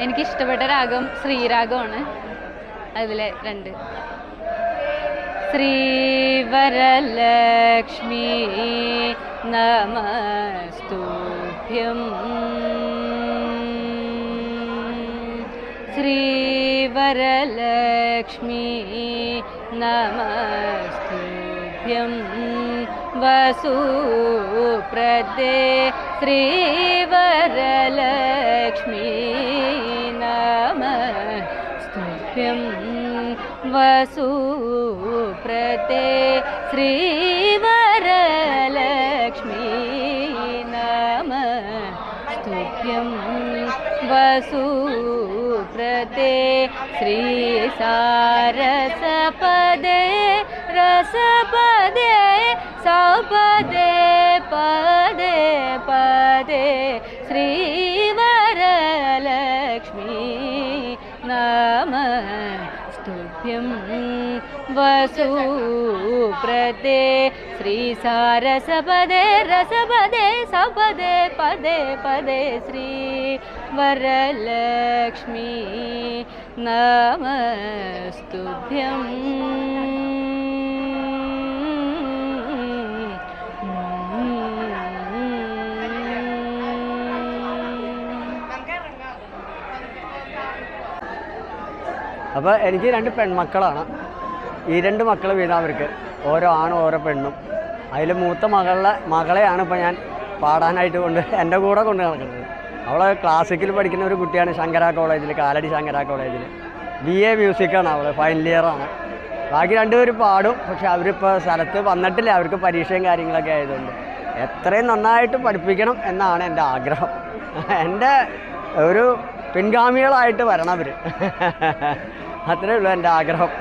എനിക്കിഷ്ടപ്പെട്ട രാഗം ശ്രീരാഗമാണ്. അതിലെ 2 ശ്രീവരലക്ഷ്മി നമസ്തുഭ്യം ശ്രീവരലക്ഷ്മി നമസ്തുഭ്യം വസുപ്രദേ ശ്രീവരലക്ഷ്മി നമസ്തുഭ്യം വസുപ്രദേ ശ്രീവരലക്ഷ്മി നമസ്തുഭ്യം വസുപ്രദേ ശ്രീസാരസപദേ രസപദേ സപദേ പദേ പദേ ശ്രീവരലക്ഷ്മി നമസ്തുഭ്യം വസുപ്രദേ ശ്രീസാരസപദേ രസപദേ സപദേ പദേ പദേ ശ്രീവരലക്ഷ്മി നമസ്തുഭ്യം. അപ്പോൾ എനിക്ക് 2 പെൺമക്കളാണ്. ഈ 2 മക്കൾ വീതം അവർക്ക്, ഓരോ ആണും ഓരോ പെണ്ണും. അതിൽ മൂത്ത മകളെയാണ് ഇപ്പോൾ ഞാൻ പാടാനായിട്ട് എൻ്റെ കൂടെ കൊണ്ട് നടക്കുന്നത്. അവൾ ക്ലാസിക്കൽ പഠിക്കുന്ന ഒരു കുട്ടിയാണ് ശങ്കര കോളേജിൽ, കാലടി ശങ്കര കോളേജിൽ. BA മ്യൂസിക്കാണ് അവൾ, ഫൈനൽ ഇയറാണ്. ബാക്കി 2 പേര് പാടും. പക്ഷെ അവരിപ്പോൾ സ്ഥലത്ത് വന്നിട്ടില്ല, അവർക്ക് പരീക്ഷയും കാര്യങ്ങളൊക്കെ ആയതുകൊണ്ട്. എത്രയും നന്നായിട്ട് പഠിപ്പിക്കണം എന്നാണ് എൻ്റെ ആഗ്രഹം. എൻ്റെ ഒരു പിൻഗാമികളായിട്ട് വരണം അവർ. അത്രയേ ഉള്ളൂ എൻ്റെ ആഗ്രഹം.